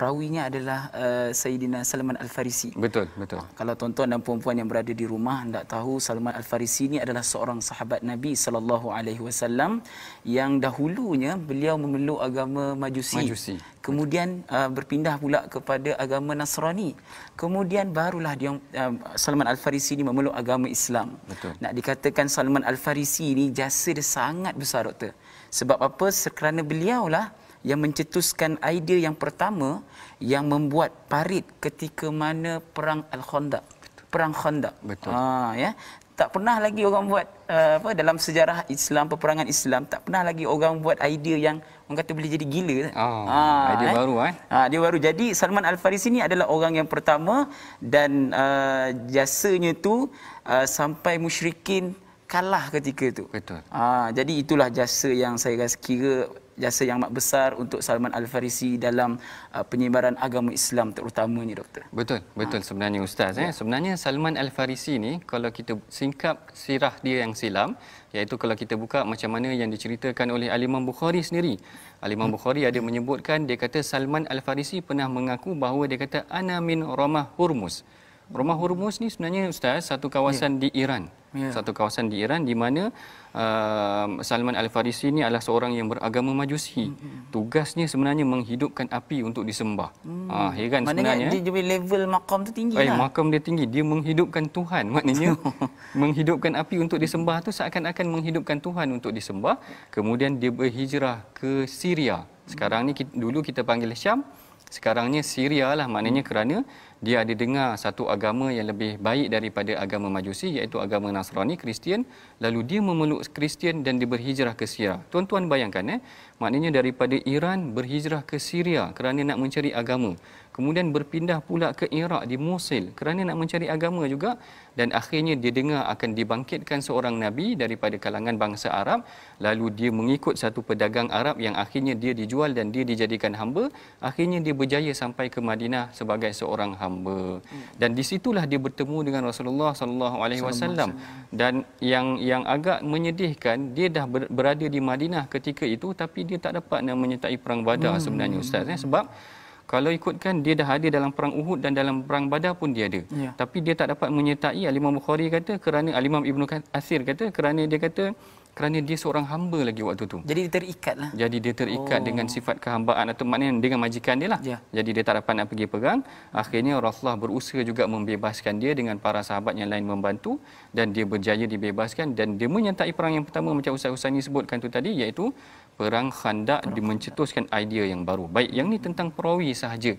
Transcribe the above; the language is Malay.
perawinya adalah Sayyidina Salman Al-Farisi. Betul, betul. Kalau tuan-tuan dan puan-puan yang berada di rumah hendak tahu, Salman Al-Farisi ini adalah seorang sahabat Nabi sallallahu alaihi wasallam yang dahulunya beliau memeluk agama Majusi. Kemudian berpindah pula kepada agama Nasrani. Kemudian barulah dia Salman Al-Farisi ini memeluk agama Islam. Betul. Nak dikatakan Salman Al-Farisi ini jasa dia sangat besar, doktor. Sebab apa? Kerana beliaulah yang mencetuskan idea yang pertama yang membuat parit ketika mana perang Al-Khandaq. Perang Khandaq. Betul. Ya. Tak pernah lagi orang buat dalam sejarah Islam, peperangan Islam, tak pernah lagi orang buat idea yang orang kata boleh jadi gila. Idea baru dia baru. Jadi Salman Al-Farisi ni adalah orang yang pertama dan jasanya tu sampai musyrikin kalah ketika itu. Betul. Jadi itulah jasa yang saya rasa kira jasa yang amat besar untuk Salman Al-Farisi dalam penyebaran agama Islam terutamanya, doktor. Betul, betul sebenarnya ustaz. Sebenarnya Salman Al-Farisi ni kalau kita singkap sirah dia yang silam, iaitu kalau kita buka macam mana yang diceritakan oleh Al-Imam Bukhari sendiri. Al-Imam Bukhari ada menyebutkan, dia kata Salman Al-Farisi pernah mengaku bahawa dia kata ana min Ramah Hurmus. Ramah Hurmus ni sebenarnya ustaz satu kawasan di Iran. Satu kawasan di Iran di mana Salman Al-Farisi ni adalah seorang yang beragama Majusi. Tugasnya sebenarnya menghidupkan api untuk disembah. Heran sebenarnya. Maknanya dia level makam tu tinggi lah. Makam dia tinggi. Dia menghidupkan Tuhan. Maknanya menghidupkan api untuk disembah tu seakan-akan menghidupkan Tuhan untuk disembah. Kemudian dia berhijrah ke Syria. Sekarang ni dulu kita panggil Syam. Sekarangnya Syria lah, maknanya kerana dia ada dengar satu agama yang lebih baik daripada agama Majusi, iaitu agama Nasrani, Kristian. Lalu dia memeluk Kristian dan dia berhijrah ke Syria. Tuan-tuan bayangkan maknanya daripada Iran berhijrah ke Syria kerana nak mencari agama. Kemudian berpindah pula ke Iraq di Mosul kerana nak mencari agama juga, dan akhirnya dia dengar akan dibangkitkan seorang nabi daripada kalangan bangsa Arab. Lalu dia mengikut satu pedagang Arab yang akhirnya dia dijual dan dia dijadikan hamba. Akhirnya dia berjaya sampai ke Madinah sebagai seorang hamba. Dan di situlah dia bertemu dengan Rasulullah sallallahu alaihi wasallam. Dan yang agak menyedihkan, dia dah berada di Madinah ketika itu tapi dia tak dapat nak menyertai perang Badar sebenarnya ustaz. Sebab kalau ikutkan dia dah ada dalam perang Uhud dan dalam perang Badar pun dia ada. Tapi dia tak dapat menyertai. Al-Imam Bukhari kata kerana Al-Imam Ibnu Katsir kata kerana dia seorang hamba lagi waktu tu. Jadi dia terikat lah. Jadi dia terikat dengan sifat kehambaan atau maknanya dengan majikan dia lah. Jadi dia tak dapat nak pergi perang. Akhirnya Rasulullah berusaha juga membebaskan dia dengan para sahabat yang lain membantu, dan dia berjaya dibebaskan dan dia menyertai perang yang pertama macam Ustaz Husani sebutkan tu tadi, iaitu perang Khandaq. Dia mencetuskan idea yang baru. Baik, yang ni tentang perawi sahaja.